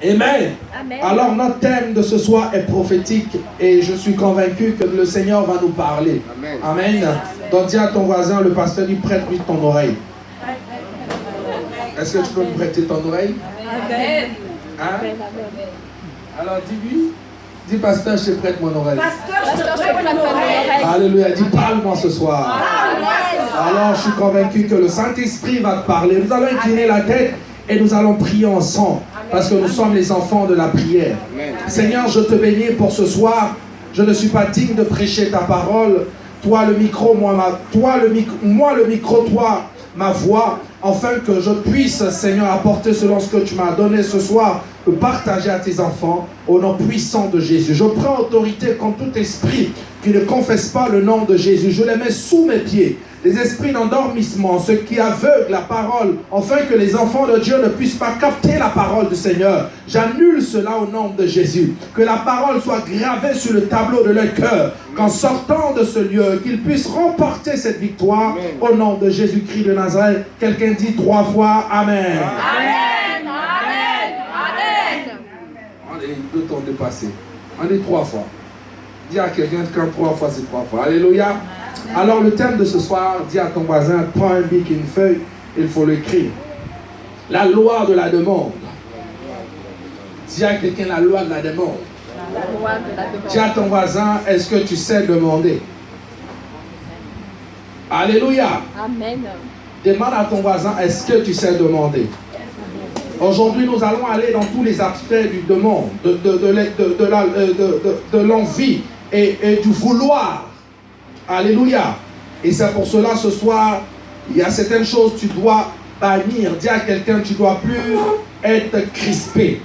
Amen. Amen. Alors notre thème de ce soir est prophétique et je suis convaincu que le Seigneur va nous parler. Amen. Amen. Donc dis à ton voisin, le pasteur dit, prête-lui ton oreille. Est-ce que tu peux me prêter ton oreille? Amen. Hein? Alors dis-lui, dis pasteur, je te prête mon oreille. Pasteur, je prête mon oreille. Alléluia, dis parle-moi ce soir. Alors je suis convaincu que le Saint-Esprit va te parler. Nous allons incliner la tête et nous allons prier ensemble. Parce que nous sommes les enfants de la prière. Amen. Seigneur, je te bénis pour ce soir. Je ne suis pas digne de prêcher ta parole. Toi le micro, moi le micro, toi ma voix, afin que je puisse, Seigneur, apporter selon ce que tu m'as donné ce soir, de partager à tes enfants, au nom puissant de Jésus. Je prends autorité contre tout esprit qui ne confesse pas le nom de Jésus. Je les mets sous mes pieds. Les esprits d'endormissement, ceux qui aveuglent la parole, afin que les enfants de Dieu ne puissent pas capter la parole du Seigneur. J'annule cela au nom de Jésus. Que la parole soit gravée sur le tableau de leur cœur, qu'en sortant de ce lieu, qu'ils puissent remporter cette victoire. Amen. Au nom de Jésus-Christ de Nazareth. Quelqu'un dit 3 fois Amen. Amen. Amen. Amen. On est 2 temps dépassés. On est 3 fois. Dis à quelqu'un quand 3 fois, c'est 3 fois. Alléluia. Alors le thème de ce soir, dis à ton voisin, prends un bic et une feuille, il faut l'écrire. La loi de la demande. Dis à quelqu'un la loi de la demande. La loi de la demande. Dis à ton voisin, est-ce que tu sais demander? Alléluia. Amen. Demande à ton voisin, est-ce que tu sais demander? Aujourd'hui, nous allons aller dans tous les aspects du demande, de l'envie et du vouloir. Alléluia. Et c'est pour cela, ce soir, il y a certaines choses que tu dois bannir. Dis à quelqu'un, tu ne dois plus être crispé.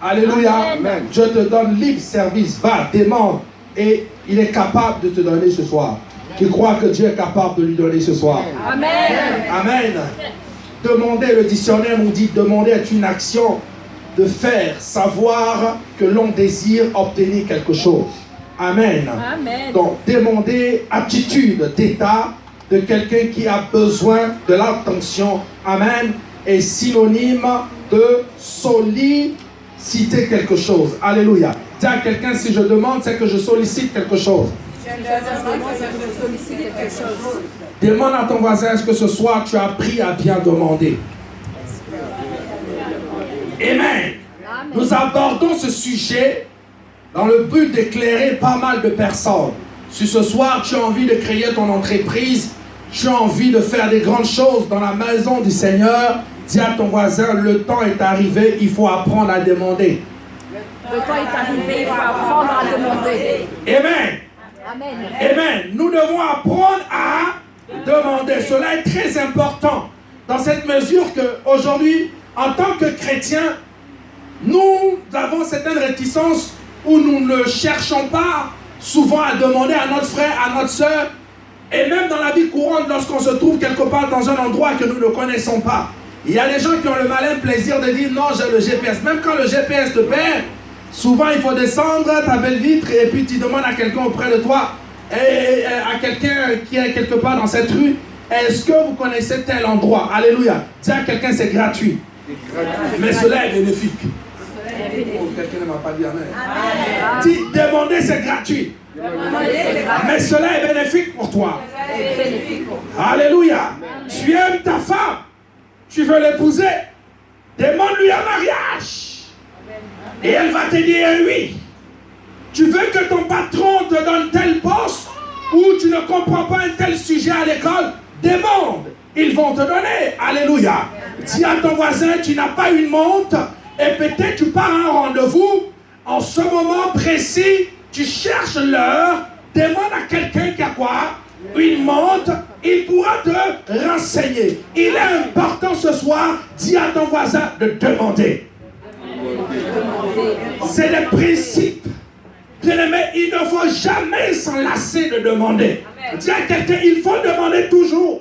Alléluia. Amen. Je te donne libre service. Va, demande. Et il est capable de te donner ce soir. Tu crois que Dieu est capable de lui donner ce soir? Amen. Amen. Demander, le dictionnaire nous dit, demander est une action de faire savoir que l'on désire obtenir quelque chose. Amen. Amen. Donc, demander attitude d'état de quelqu'un qui a besoin de l'attention. Amen. Est synonyme de solliciter quelque chose. Alléluia. Dis à quelqu'un, si je demande, c'est que je sollicite quelque chose. Demande à ton voisin, est-ce que ce soir tu as appris à bien demander? Amen. Nous abordons ce sujet dans le but d'éclairer pas mal de personnes. Si ce soir tu as envie de créer ton entreprise, tu as envie de faire des grandes choses dans la maison du Seigneur, dis à ton voisin, le temps est arrivé, il faut apprendre à demander. Le temps est arrivé, il faut apprendre à demander. Amen. Amen. Amen. Nous devons apprendre à demander. Cela est très important dans cette mesure qu'aujourd'hui, en tant que chrétiens, nous avons certaines réticences où nous ne cherchons pas souvent à demander à notre frère, à notre soeur, et même dans la vie courante, lorsqu'on se trouve quelque part dans un endroit que nous ne connaissons pas. Il y a des gens qui ont le malin plaisir de dire non, j'ai le GPS. Même quand le GPS te perd, souvent il faut descendre ta belle vitre et puis tu demandes à quelqu'un auprès de toi, et à quelqu'un qui est quelque part dans cette rue, est-ce que vous connaissez tel endroit? Alléluia. Dis à quelqu'un, c'est gratuit. Mais cela est bénéfique. Oh, quelqu'un ne m'a pas dit amen. Amen. Dis, demander c'est gratuit. Mais cela est bénéfique pour toi. Alléluia. Tu aimes ta femme. Tu veux l'épouser. Demande-lui un mariage. Et elle va te dire oui. Tu veux que ton patron te donne tel poste ou tu ne comprends pas un tel sujet à l'école, demande. Ils vont te donner. Alléluia. Dis à ton voisin, tu n'as pas une montre et peut-être tu pars à un rendez-vous. En ce moment précis, tu cherches l'heure. Demande à quelqu'un qui a quoi? Une montre. Il pourra te renseigner. Il est important ce soir, dis à ton voisin de demander. C'est des principes. Bien-aimé, il ne faut jamais s'en lasser de demander. Dis à quelqu'un, il faut demander toujours.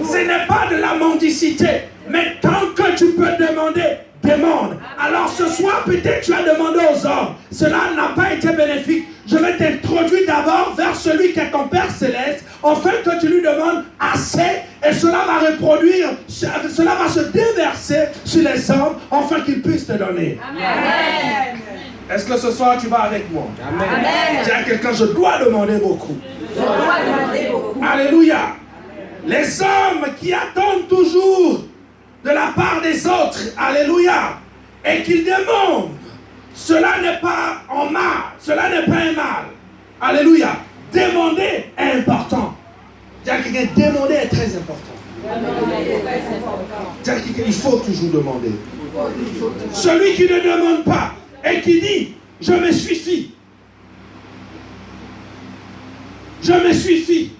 Ce n'est pas de la mendicité, mais tant que tu peux demander, demande. Alors ce soir, peut-être tu as demandé aux hommes. Cela n'a pas été bénéfique. Je vais t'introduire d'abord vers celui qui est ton Père Céleste, afin que tu lui demandes assez, et cela va reproduire, cela va se déverser sur les hommes, afin qu'ils puissent te donner. Amen. Est-ce que ce soir tu vas avec moi? Amen. Dis à quelqu'un, je dois demander beaucoup. Je dois demander beaucoup. Alléluia. Les hommes qui attendent toujours de la part des autres, alléluia, et qu'ils demandent, cela n'est pas en mal, cela n'est pas un mal. Alléluia. Demander est important. Dis à quelqu'un, demander est très important. Dis à quelqu'un, il faut toujours demander. Celui qui ne demande pas et qui dit, je me suffis. Je me suffis.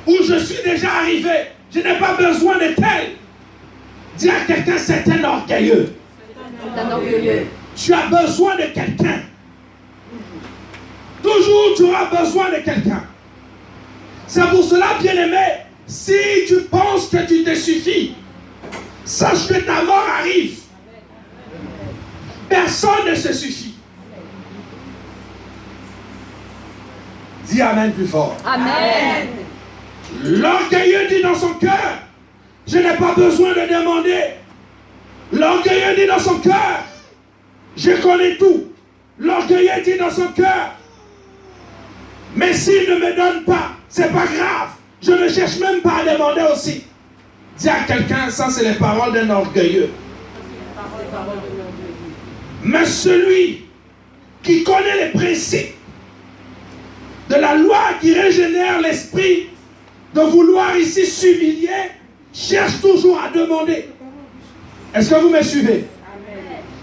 Ou je suis déjà arrivé. Je n'ai pas besoin de tel. Dis à quelqu'un, c'est un orgueilleux. C'est un orgueilleux. Tu as besoin de quelqu'un. Toujours tu auras besoin de quelqu'un. C'est pour cela, bien-aimé, si tu penses que tu te suffis, sache que ta mort arrive. Personne ne se suffit. Dis Amen plus fort. Amen. L'orgueilleux dit dans son cœur, je n'ai pas besoin de demander. L'orgueilleux dit dans son cœur, je connais tout. L'orgueilleux dit dans son cœur, mais s'il ne me donne pas, c'est pas grave. Je ne cherche même pas à demander aussi. Dis à quelqu'un, ça c'est les paroles d'un orgueilleux. Mais celui qui connaît les principes de la loi qui régénère l'esprit, de vouloir ici s'humilier, cherche toujours à demander. Est-ce que vous me suivez?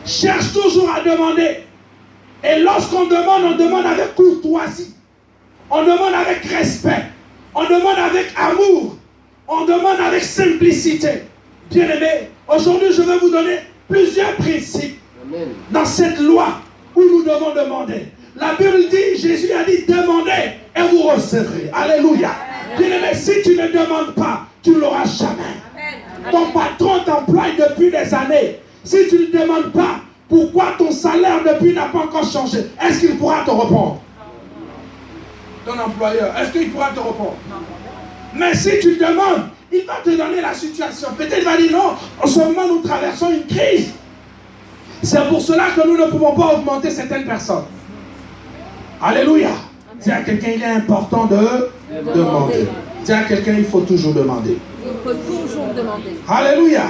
Cherche toujours à demander. Et lorsqu'on demande, on demande avec courtoisie. On demande avec respect. On demande avec amour. On demande avec simplicité. Bien-aimés, aujourd'hui je vais vous donner plusieurs principes dans cette loi où nous devons demander. La Bible dit, Jésus a dit, demandez et vous recevrez. Alléluia. Bien-aimé, si tu ne demandes pas, tu ne l'auras jamais. Ton patron t'emploie depuis des années. Si tu ne demandes pas, pourquoi ton salaire depuis n'a pas encore changé? Est-ce qu'il pourra te répondre? Ton employeur, est-ce qu'il pourra te répondre? Mais si tu demandes, il va te donner la situation. Peut-être il va dire non, en ce moment nous traversons une crise. C'est pour cela que nous ne pouvons pas augmenter certaines personnes. Alléluia. Dis à quelqu'un, il est important de demander. Dis à quelqu'un, il faut toujours demander. Il faut toujours demander. Alléluia.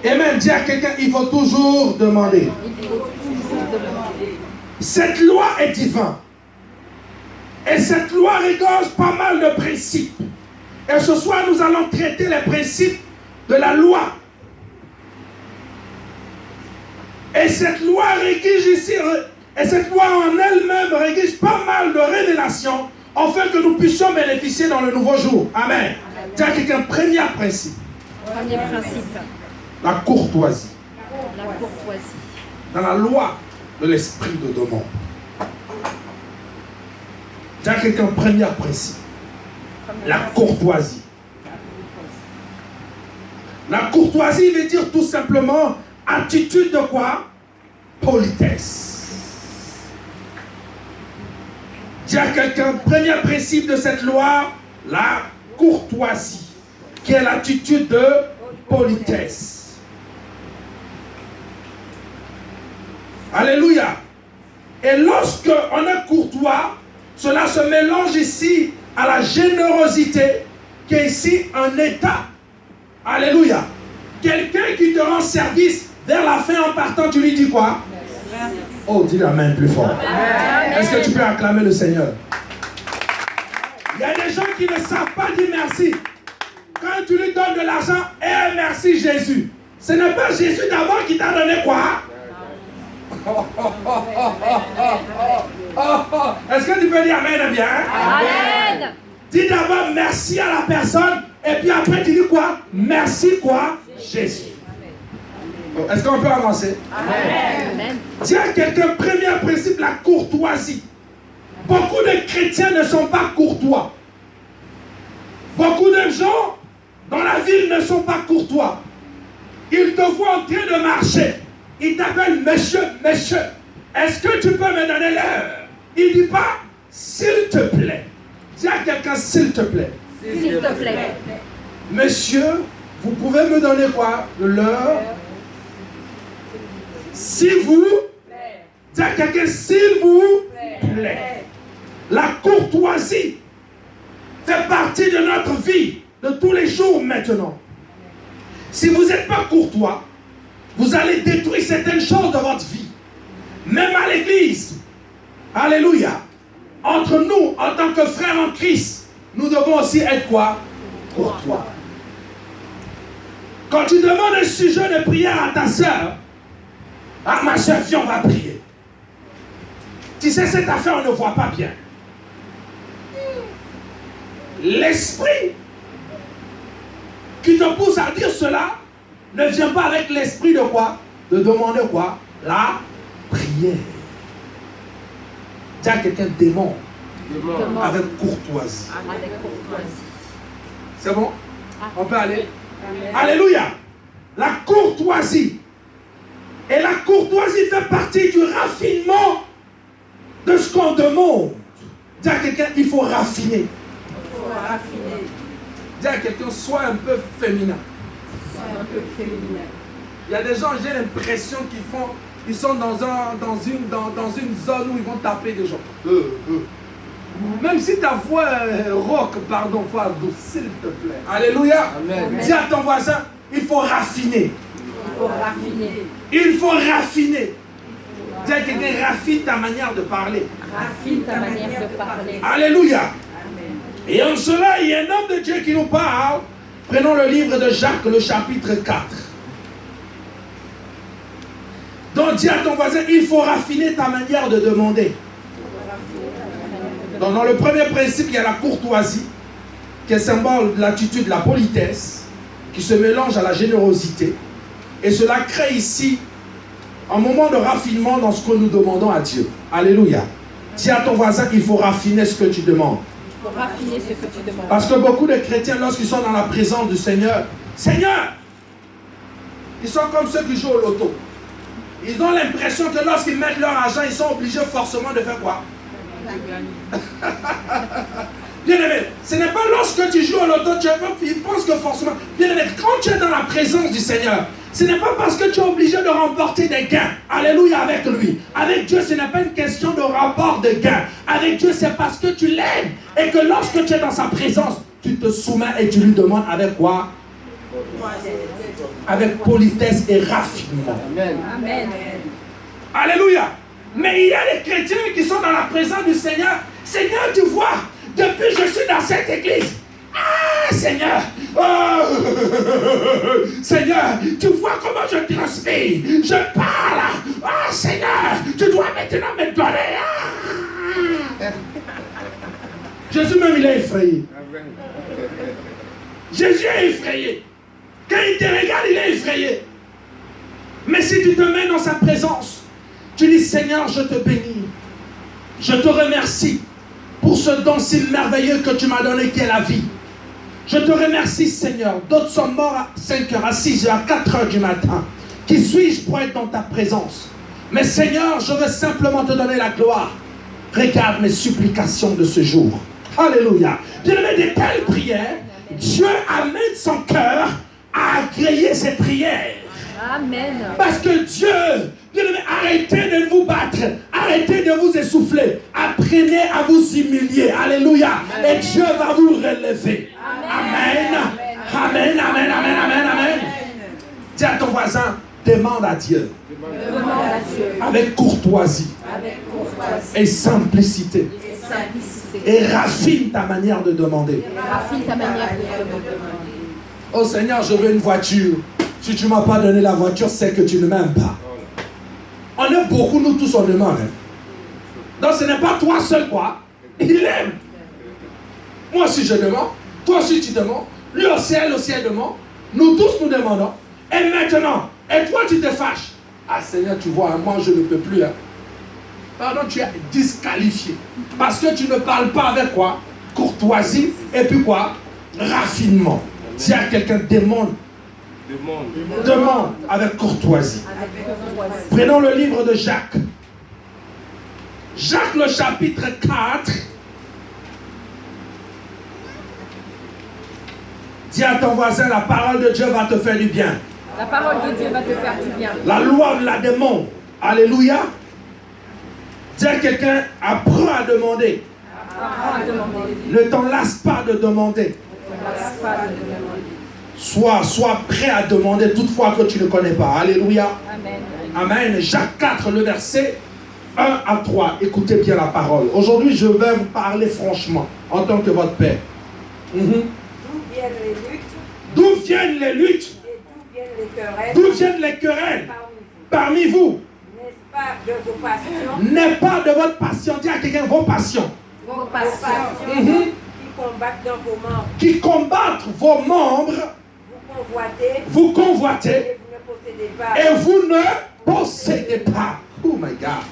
Et même dis à quelqu'un, il faut toujours demander. Il faut toujours demander. Cette loi est divine. Et cette loi regorge pas mal de principes. Et ce soir, nous allons traiter les principes de la loi. Et cette loi régige ici, et cette loi en elle-même régige pas mal de révélations afin que nous puissions bénéficier dans le nouveau jour. Amen. Dis à quelqu'un, premier principe. Premier principe. La courtoisie. La courtoisie. Dans la loi de l'esprit de demande. Dis à quelqu'un, premier principe. La courtoisie. La courtoisie veut dire tout simplement attitude de quoi? Politesse. Dis à quelqu'un, premier principe de cette loi, la courtoisie, qui est l'attitude de politesse. Alléluia. Et lorsque on est courtois, cela se mélange ici à la générosité, qui est ici un état. Alléluia. Quelqu'un qui te rend service, vers la fin en partant, tu lui dis quoi? Oh, dis Amen plus fort. Est-ce que tu peux acclamer le Seigneur? Il y a des gens qui ne savent pas dire merci. Quand tu lui donnes de l'argent, merci Jésus. Ce n'est pas Jésus d'abord qui t'a donné quoi? Est-ce que tu peux dire Amen bien? Amen. Dis d'abord merci à la personne et puis après tu dis quoi? Merci quoi? Jésus. Est-ce qu'on peut avancer? Amen. Dis à quelqu'un, premier principe, la courtoisie. Beaucoup de chrétiens ne sont pas courtois. Beaucoup de gens dans la ville ne sont pas courtois. Ils te voient en train de marcher. Ils t'appellent monsieur, monsieur. Est-ce que tu peux me donner l'heure? Il ne dit pas, s'il te plaît. Dis à quelqu'un, s'il te plaît. S'il te plaît. Monsieur, vous pouvez me donner quoi? De l'heure? Si vous... Dis à quelqu'un, s'il vous plaît. La courtoisie fait partie de notre vie, de tous les jours maintenant. Si vous n'êtes pas courtois, vous allez détruire certaines choses de votre vie. Même à l'église. Alléluia. Entre nous, en tant que frères en Christ, nous devons aussi être quoi? Courtois. Quand tu demandes un sujet de prière à ta soeur, ah ma soeur, viens, on va prier. Tu sais, cette affaire, on ne voit pas bien. L'esprit qui te pousse à dire cela ne vient pas avec l'esprit de quoi? De demander quoi? La prière. Dis à quelqu'un, demande. Avec courtoisie. C'est bon? On peut aller? Amen. Alléluia. La courtoisie. Et la courtoisie fait partie du raffinement de ce qu'on demande. Dis à quelqu'un, il faut raffiner. Dis à quelqu'un, sois un peu féminin. Il y a des gens, j'ai l'impression ils sont dans une zone où ils vont taper des gens. Même si ta voix est rock, pardon, voix douce, s'il te plaît. Alléluia. Amen. Dis à ton voisin, il faut raffiner. Il faut raffiner. Dis à quelqu'un, raffine ta manière de parler. Alléluia. Amen. Et en cela, il y a un homme de Dieu qui nous parle. Prenons le livre de Jacques, le chapitre 4. Donc dis à ton voisin, il faut raffiner ta manière de demander. Donc, dans le premier principe, il y a la courtoisie, qui est symbole de l'attitude, de la politesse, qui se mélange à la générosité. Et cela crée ici un moment de raffinement dans ce que nous demandons à Dieu. Alléluia. Dis à ton voisin, il faut raffiner ce que tu demandes. Parce que beaucoup de chrétiens, lorsqu'ils sont dans la présence du Seigneur, Seigneur, ils sont comme ceux qui jouent au loto. Ils ont l'impression que lorsqu'ils mettent leur argent, ils sont obligés forcément de faire quoi? Bien aimé, ce n'est pas lorsque tu joues au loto, tu penses que forcément... Bien aimé, quand tu es dans la présence du Seigneur, ce n'est pas parce que tu es obligé de remporter des gains. Alléluia, avec lui. Avec Dieu, ce n'est pas une question de rapport de gains. Avec Dieu, c'est parce que tu l'aimes. Et que lorsque tu es dans sa présence, tu te soumets et tu lui demandes avec quoi? Avec politesse et raffinement. Amen. Alléluia. Mais il y a des chrétiens qui sont dans la présence du Seigneur. Seigneur, tu vois, depuis que je suis dans cette église, ah Seigneur, oh, Seigneur, tu vois comment je transpire, je parle, ah Seigneur, tu dois maintenant me donner. Ah. Jésus même il est effrayé. Jésus est effrayé. Quand il te regarde, il est effrayé. Mais si tu te mets dans sa présence, tu dis, Seigneur, je te bénis. Je te remercie pour ce don si merveilleux que tu m'as donné qui est la vie. Je te remercie, Seigneur. D'autres sont morts à 5 heures, à 6 heures, à 4 heures du matin. Qui suis-je pour être dans ta présence? Mais Seigneur, je veux simplement te donner la gloire. Regarde mes supplications de ce jour. Alléluia. Bien-aimé, de telles prières, Dieu amène son cœur à agréer ses prières. Amen. Parce que Dieu, bien-aimé, arrêtez de vous battre, arrêtez de vous essouffler, apprenez à vous humilier. Alléluia. Amen. Et Dieu va vous relever. Amen. Amen. Amen. Amen. Amen. Amen. Amen. Dis à ton voisin, demande à Dieu. Demande à Dieu. Avec courtoisie. Et simplicité. Et raffine ta manière de demander. Oh Seigneur, je veux une voiture. Si tu ne m'as pas donné la voiture, c'est que tu ne m'aimes pas. On est beaucoup, nous tous, on demande. Hein. Donc ce n'est pas toi seul quoi. Il aime. Moi aussi je demande. Toi aussi tu demandes. Lui aussi elle demande. Nous tous nous demandons. Et maintenant, et toi tu te fâches. Ah Seigneur, tu vois, moi je ne peux plus. Hein. Pardon, tu es disqualifié. Parce que tu ne parles pas avec quoi? Courtoisie. Et puis quoi? Raffinement. Si à quelqu'un demande. Demande avec courtoisie. Prenons le livre de Jacques. Jacques le chapitre 4. Dis à ton voisin, la parole de Dieu va te faire du bien. La parole de Dieu va te faire du bien. La loi de la demande. Alléluia. Dis à quelqu'un, apprends à demander. Apprends à demander. Ne t'en lasse pas de demander. Ne lasse pas de demander. Sois prêt à demander toutefois que tu ne connais pas. Alléluia. Amen. Amen. Jacques 4, le verset 1 à 3. Écoutez bien la parole. Aujourd'hui, je vais vous parler franchement en tant que votre père. D'où viennent les luttes D'où viennent les luttes? et d'où viennent les querelles D'où viennent les querelles parmi vous? N'est-ce pas de vos passions N'est pas de votre passion. Dis à quelqu'un vos passions. Vos Vos passions. passions Mhm. qui combattent dans vos membres. Qui combattent vos membres, Vous convoitez vous convoitez et vous ne possédez pas. et vous ne possédez pas. Oh my God.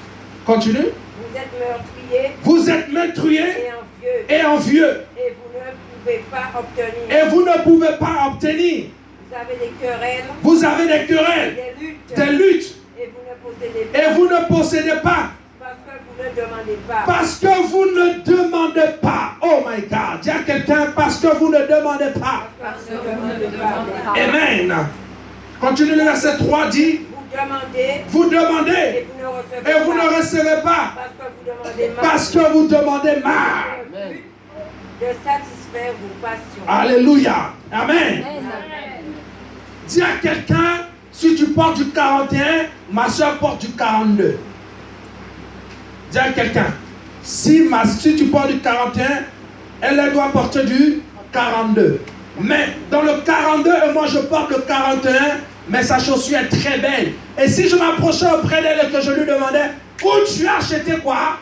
Continue. Vous êtes meurtriers Vous êtes meurtriers et envieux et envieux. et vous ne pouvez pas obtenir. Et vous ne pouvez pas obtenir. Vous avez des querelles, Vous avez des querelles, des luttes des luttes, et vous ne possédez pas et vous ne possédez pas. parce que vous ne demandez pas. Parce que vous ne demandez pas. Oh my God. Dis à quelqu'un, parce que vous ne demandez pas. Parce que vous ne demandez pas. Amen. Continue le verset 3 dit, Vous demandez vous demandez et vous ne recevez et vous pas. ne recevez pas. Parce que vous demandez mal. Parce que vous demandez mal. De satisfaire vos passions. Alléluia. Amen. Amen. Dis à quelqu'un, si tu portes du 41, ma soeur porte du 42. Dis à quelqu'un, si tu portes du 41, elle doit porter du 42. Mais dans le 42, et moi je porte le 41, mais sa chaussure est très belle. Et si je m'approchais auprès d'elle et que je lui demandais, où tu as acheté quoi?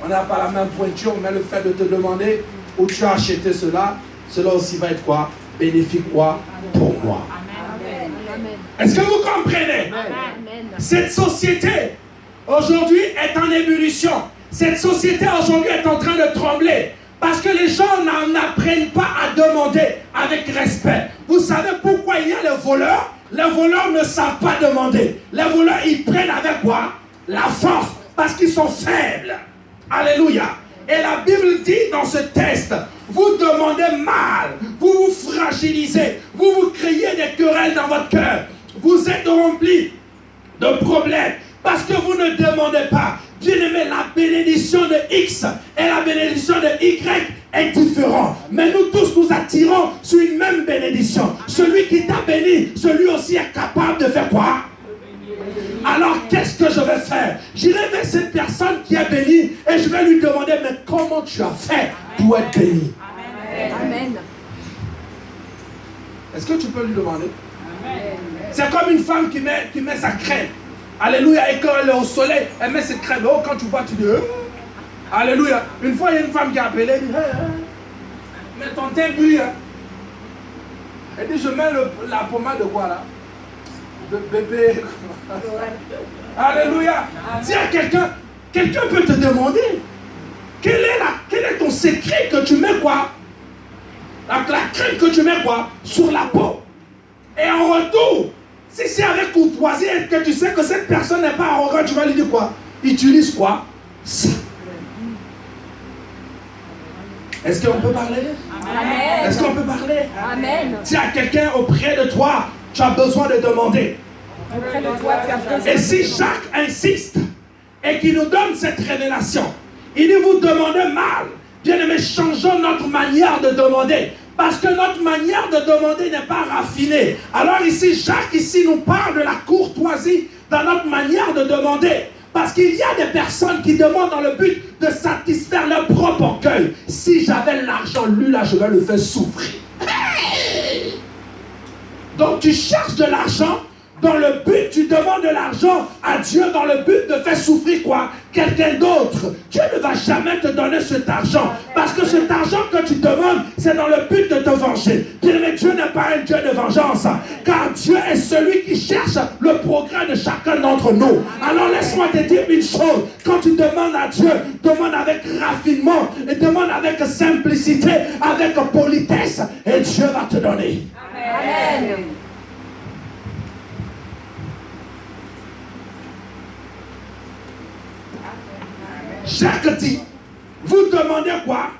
On n'a pas la même pointure, mais le fait de te demander où tu as acheté cela, cela aussi va être quoi? Bénéfique quoi? Pour moi. Amen. Amen. Est-ce que vous comprenez? Amen. Cette société aujourd'hui est en ébullition. Cette société aujourd'hui est en train de trembler. Parce que les gens n'apprennent pas à demander avec respect. Vous savez pourquoi il y a les voleurs? Les voleurs ne savent pas demander. Les voleurs, ils prennent avec quoi? La force. Parce qu'ils sont faibles. Alléluia. Et la Bible dit dans ce texte, vous demandez mal, vous vous fragilisez, vous vous créez des querelles dans votre cœur. Vous êtes remplis de problèmes parce que vous ne demandez pas. Bien-aimé, la bénédiction de X et la bénédiction de Y est différente. Mais nous tous nous attirons sur une même bénédiction. Celui qui t'a béni, celui aussi est capable de faire quoi? Alors qu'est-ce que je vais faire? J'irai vers cette personne qui est bénie et je vais lui demander, mais comment tu as fait pour être béni? Amen. Est-ce que tu peux lui demander? C'est comme une femme qui met sa crème. Alléluia. Et quand elle est au soleil, elle met cette crème. Oh, quand tu vois, tu dis, alléluia. Une fois, il y a une femme qui a appelé, elle dit, mais ton teint brille. Elle dit, je mets la pommade de quoi là? De bébé. Alléluia. Dis à quelqu'un peut te demander, quel est ton secret que tu mets quoi? La crème que tu mets quoi? Sur la peau. Et en retour, si c'est avec courtoisie et que tu sais que cette personne n'est pas arrogante, tu vas lui dire quoi? Utilise quoi? Ça. Est-ce qu'on peut parler? Amen. Est-ce qu'on peut parler? Amen. Dis à quelqu'un auprès de toi, tu as besoin de demander. Auprès de toi, tu as besoin. Et si Jacques insiste et qu'il nous donne cette révélation, il dit vous demandez mal. Bien-aimés, changeons notre manière de demander. Parce que notre manière de demander n'est pas raffinée. Alors ici, Jacques nous parle de la courtoisie dans notre manière de demander. Parce qu'il y a des personnes qui demandent dans le but de satisfaire leur propre orgueil. Si j'avais l'argent, lui là, je vais le faire souffrir. Donc tu cherches de l'argent dans le but, tu demandes de l'argent à Dieu dans le but de faire souffrir quoi? Quelqu'un d'autre. Dieu ne va jamais te donner cet argent. Parce que cet argent que tu demandes, c'est dans le but de te venger. Mais Dieu n'est pas un Dieu de vengeance. Car Dieu est celui qui cherche le progrès de chacun d'entre nous. Alors laisse-moi te dire une chose. Quand tu demandes à Dieu, demande avec raffinement. Et demande avec simplicité, avec politesse. Et Dieu va te donner. Amen. Jacques dit, vous demandez quoi?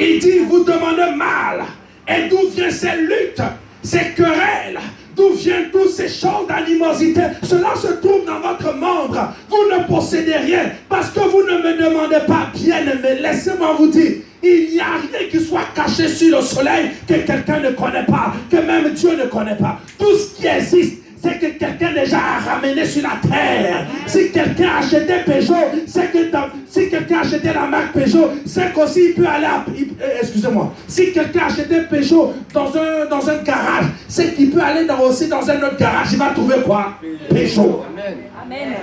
Il dit, vous demandez mal. Et d'où viennent ces luttes, ces querelles? D'où viennent toutes ces choses d'animosité? Cela se trouve dans votre membre. Vous ne possédez rien parce que vous ne me demandez pas, bien-aimé. Laissez-moi vous dire, il n'y a rien qui soit caché sur le soleil que quelqu'un ne connaît pas, que même Dieu ne connaît pas. Tout ce qui existe, c'est que quelqu'un déjà a ramené sur la terre. Si quelqu'un a acheté Peugeot, c'est que si quelqu'un a acheté la marque Peugeot, c'est qu'aussi il peut aller à... excusez-moi. Si quelqu'un a acheté Peugeot dans un garage, c'est qu'il peut aller aussi dans un autre garage. Il va trouver quoi? Peugeot. Amen. Amen.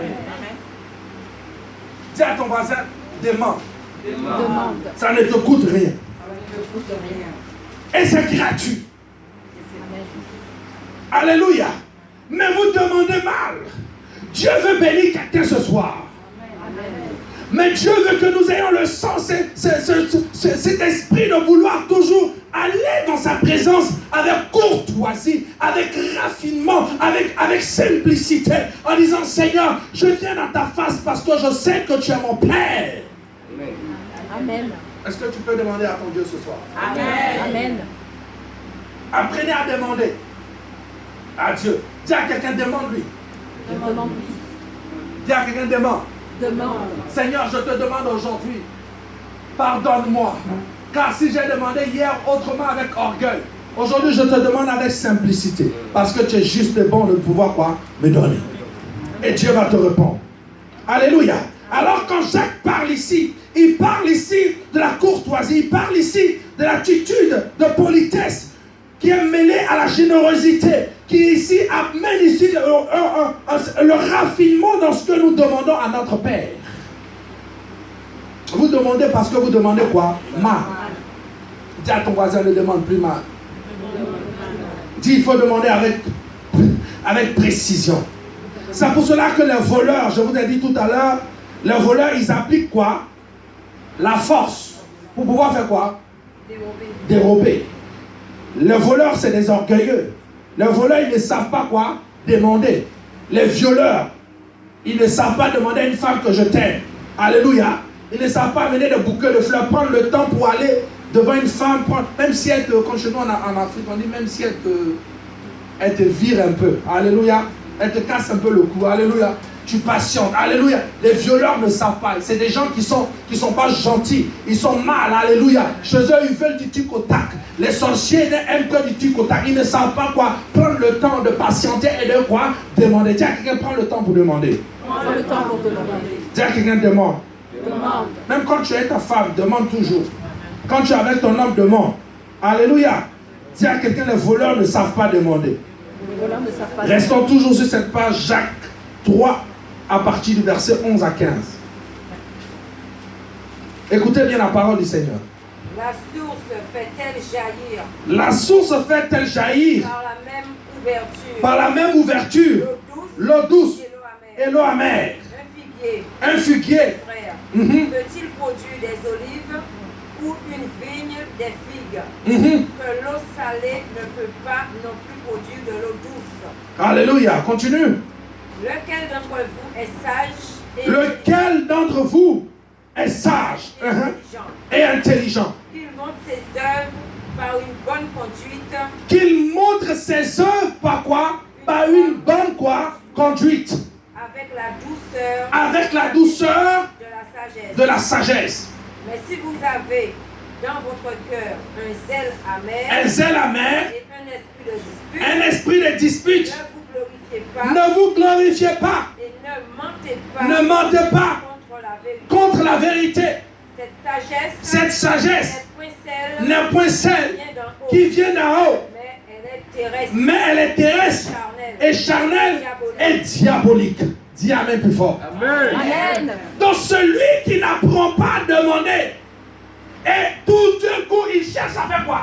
Dis à ton voisin, demande. Demande. Ça ne te coûte rien. Et c'est gratuit. Alléluia. Mais vous demandez mal. Dieu veut bénir quelqu'un ce soir. Mais Dieu veut que nous ayons le sens, cet esprit de vouloir toujours aller dans sa présence avec courtoisie, avec raffinement, avec simplicité, en disant, Seigneur, je viens dans ta face parce que je sais que tu es mon Père. Amen. Est-ce que tu peux demander à ton Dieu ce soir? Amen. Amen. Apprenez à demander à Dieu. Dis à quelqu'un, demande-lui. Demande-lui. Dis à quelqu'un, demande. Demande. Seigneur, je te demande aujourd'hui, pardonne-moi. Car si j'ai demandé hier autrement avec orgueil, aujourd'hui je te demande avec simplicité. Parce que tu es juste et bon de pouvoir quoi? Me donner. Et Dieu va te répondre. Alléluia. Alors quand Jacques parle ici, il parle ici de la courtoisie, il parle ici de l'attitude de politesse qui est mêlée à la générosité, qui ici amène ici le raffinement dans ce que nous demandons à notre Père. Vous demandez parce que vous demandez quoi? Mal. Dis à ton voisin, ne demande plus mal. Dis, il faut demander avec précision. C'est pour cela que les voleurs, je vous ai dit tout à l'heure, les voleurs, ils appliquent quoi? La force. Pour pouvoir faire quoi? Dérober. Les voleurs, c'est des orgueilleux. Les voleurs, ils ne savent pas quoi? Demander. Les violeurs, ils ne savent pas demander à une femme que je t'aime. Alléluia. Ils ne savent pas amener des bouquets de fleurs, prendre le temps pour aller devant une femme, même si elle te, comme chez nous en Afrique, on dit même si elle te vire un peu. Alléluia. Elle te casse un peu le cou. Alléluia. Tu patientes. Alléluia. Les violeurs ne savent pas. C'est des gens qui sont pas gentils. Ils sont mal. Alléluia. Chez eux, ils veulent du tic au tac. Les sorciers n'aiment que du tic au tac. Ils ne savent pas quoi prendre le temps de patienter et de quoi demander. Dis à quelqu'un, prends le temps pour demander. Prends le temps pour demander. Dis à quelqu'un, demande. Demande. Même quand tu es ta femme, demande toujours. Quand tu es avec ton homme, demande. Alléluia. Dis à quelqu'un, les voleurs ne savent pas demander. Les voleurs ne savent pas. Restons toujours sur cette page Jacques 3 à partir du verset 11 à 15. Écoutez bien la parole du Seigneur. La source fait-elle jaillir La source fait-elle jaillir par la même ouverture par la même ouverture l'eau douce et l'eau amère? Un figuier, frère, peut-il produire des olives ou une vigne des figues? Que l'eau salée ne peut pas non plus produire de l'eau douce. Alléluia, continue. Lequel d'entre vous est sage et Lequel d'entre vous est sage et intelligent? qu'il montre ses œuvres par une bonne conduite. Qu'il montre ses œuvres par quoi? Par une bonne quoi? Conduite. Avec la douceur. Avec la douceur de la sagesse. Mais si vous avez dans votre cœur un zèle amer. Un zèle amer. Et un esprit de dispute. Ne vous glorifiez Ne vous glorifiez pas. pas. Et ne mentez pas. Contre la vérité. Cette sagesse n'est point celle qui vient d'en haut. Mais elle est terrestre et charnelle et diabolique. Dis Amen plus fort. Amen. Donc celui qui n'apprend pas à demander, et tout d'un coup il cherche à faire quoi?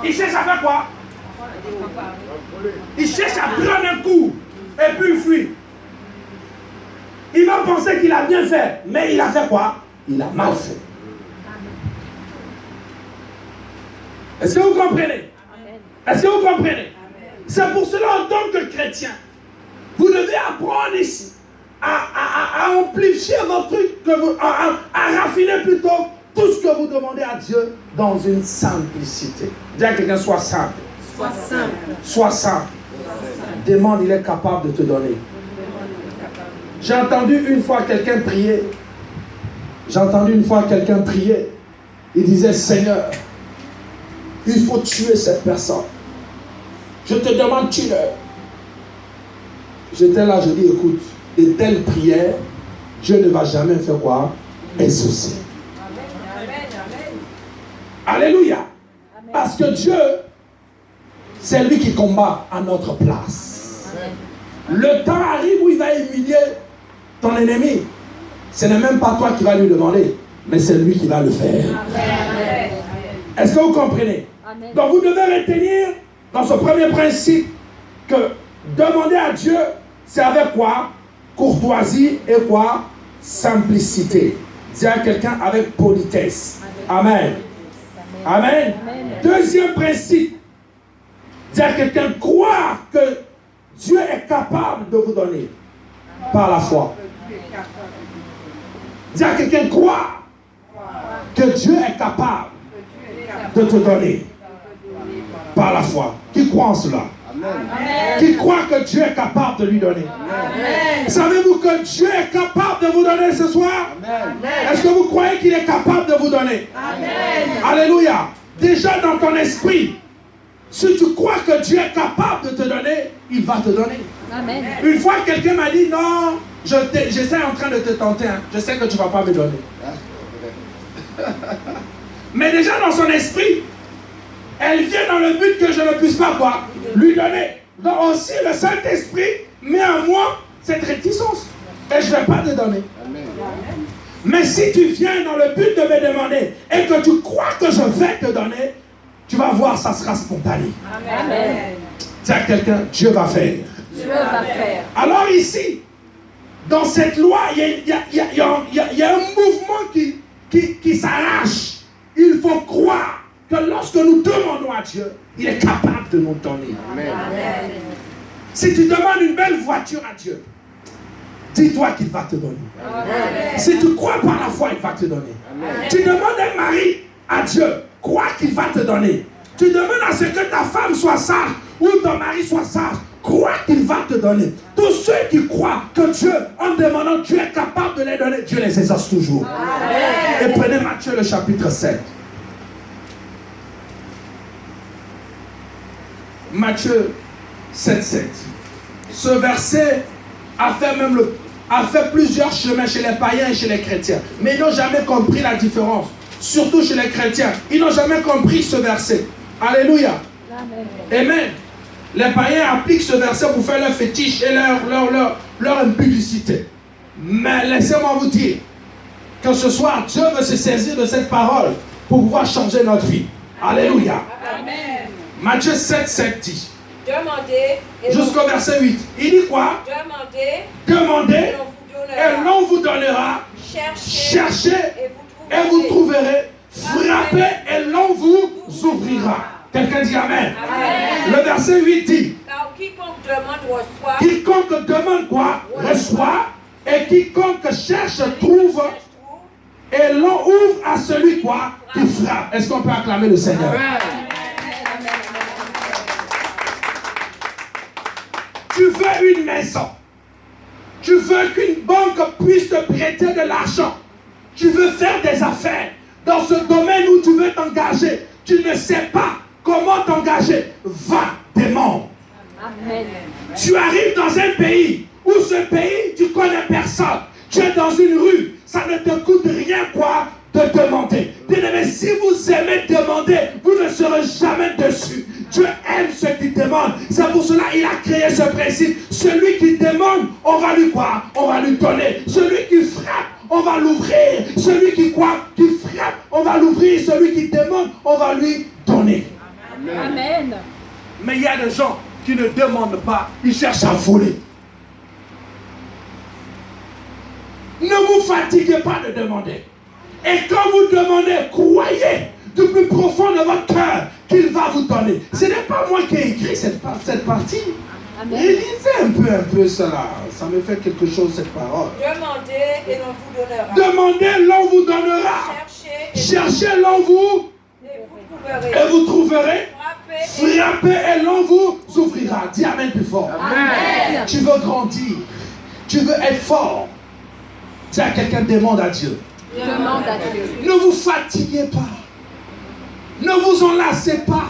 Il cherche à faire quoi? Il cherche à prendre un coup et puis il fuit. Il va penser qu'il a bien fait, mais il a fait quoi? Il a mal fait. Est-ce que vous comprenez? Est-ce que vous comprenez? C'est pour cela, en tant que chrétien, vous devez apprendre ici à amplifier votre truc, à raffiner plutôt tout ce que vous demandez à Dieu dans une simplicité. Dis à quelqu'un, sois simple. Sois simple. Sois simple. Demande, il est capable de te donner. J'ai entendu une fois quelqu'un prier. Il disait, Seigneur, il faut tuer cette personne. Je te demande, tue-le. J'étais là, je dis, écoute, de telles prières, Dieu ne va jamais faire quoi? Exaucer. Alléluia. Parce que Dieu, c'est lui qui combat à notre place. Le temps arrive où il va humilier ton ennemi. Ce n'est même pas toi qui vas lui demander, mais c'est lui qui va le faire. Est-ce que vous comprenez? Donc vous devez retenir dans ce premier principe que demander à Dieu, c'est avec quoi? Courtoisie et quoi? Simplicité. Dis à quelqu'un avec politesse. Amen. Amen. Deuxième principe. Dis à quelqu'un, croire que Dieu est capable de vous donner par la foi. Dis à quelqu'un, croire que Dieu est capable de te donner par la foi. Qui croit en cela? Amen. Qui croit que Dieu est capable de lui donner? Amen. Savez-vous que Dieu est capable de vous donner ce soir? Est-ce que vous croyez qu'il est capable de vous donner? Amen. Alléluia. Déjà dans ton esprit, si tu crois que Dieu est capable de te donner, il va te donner. Amen. Une fois quelqu'un m'a dit, non, j'essaie en train de te tenter, hein. Je sais que tu ne vas pas me donner. Mais déjà dans son esprit, elle vient dans le but que je ne puisse pas quoi? Lui donner. Donc aussi le Saint-Esprit met en moi cette réticence. Et je ne vais pas te donner. Amen. Mais si tu viens dans le but de me demander et que tu crois que je vais te donner, tu vas voir, ça sera spontané. Amen. Dis à quelqu'un, Dieu va faire. Dieu va faire. Alors ici, dans cette loi, il y a un mouvement qui s'arrache. Il faut croire que lorsque nous demandons à Dieu, il est capable de nous donner. Amen. Amen. Si tu demandes une belle voiture à Dieu, dis-toi qu'il va te donner. Amen. Si tu crois par la foi, il va te donner. Amen. Tu demandes un mari à Dieu, crois qu'il va te donner. Tu demandes à ce que ta femme soit sage ou ton mari soit sage, crois qu'il va te donner. Tous ceux qui croient que Dieu, en demandant, Dieu est capable de les donner, Dieu les exauce toujours. Amen. Et prenez Matthieu le chapitre 7. Matthieu 7,7. Ce verset a fait plusieurs chemins chez les païens et chez les chrétiens. Mais ils n'ont jamais compris la différence. Surtout chez les chrétiens. Ils n'ont jamais compris ce verset. Alléluia. Amen. Les païens appliquent ce verset pour faire leur fétiche et leur impudicité. Mais laissez-moi vous dire que ce soir, Dieu veut se saisir de cette parole pour pouvoir changer notre vie. Alléluia. Amen. Matthieu 7,7 dit. Demandez. Jusqu'au verset 8. Il dit quoi? Demandez. Et l'on vous donnera. Cherchez et vous trouverez. Frappez et l'on vous ouvrira. Quelqu'un dit Amen. Amen. Le verset 8 dit. Car quiconque demande reçoit. Quiconque demande quoi? Reçoit. Et quiconque cherche trouve. Et l'on ouvre à celui quoi? Qui frappe. Est-ce qu'on peut acclamer le Seigneur? Amen. Tu veux une maison. Tu veux qu'une banque puisse te prêter de l'argent. Tu veux faire des affaires. Dans ce domaine où tu veux t'engager, tu ne sais pas comment t'engager. Va, demande. Amen. Tu arrives dans un pays où ce pays, tu connais personne. Tu es dans une rue. Ça ne te coûte rien quoi de demander. Bien-aimés, si vous aimez demander, vous ne serez jamais dessus. Dieu aime ceux qui demandent. C'est pour cela qu'il a créé ce principe. Celui qui demande, on va lui quoi? On va lui donner. Celui qui frappe, on va l'ouvrir. Celui qui quoi? Qui frappe, on va l'ouvrir. Celui qui demande, on va lui donner. Amen. Mais il y a des gens qui ne demandent pas. Ils cherchent à voler. Ne vous fatiguez pas de demander. Et quand vous demandez, croyez du plus profond de votre cœur qu'il va vous donner. Ce n'est pas moi qui ai écrit cette partie. Amen. Et lisez un peu cela. Ça me fait quelque chose cette parole. Demandez et l'on vous donnera. Demandez, l'on vous donnera. Cherchez l'on vous et vous trouverez. Frappez et l'on vous ouvrira. Dis amen plus fort. Amen. Tu veux grandir. Tu veux être fort. Dis à quelqu'un, demande à Dieu. Demande à Dieu. Ne vous fatiguez pas. Ne vous enlacez pas.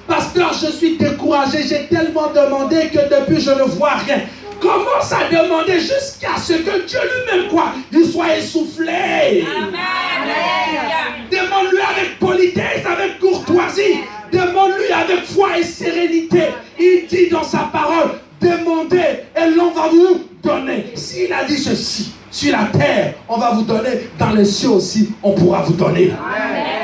Pasteur, je suis découragé. J'ai tellement demandé que depuis je ne vois rien. Commence à demander jusqu'à ce que Dieu lui-même, il soit essoufflé. Amen. Demande-lui avec politesse, avec courtoisie. Demande-lui avec foi et sérénité. Il dit dans sa parole, demandez et l'on va vous donner. S'il a dit ceci, sur la terre, on va vous donner. Dans les cieux aussi, on pourra vous donner. Amen.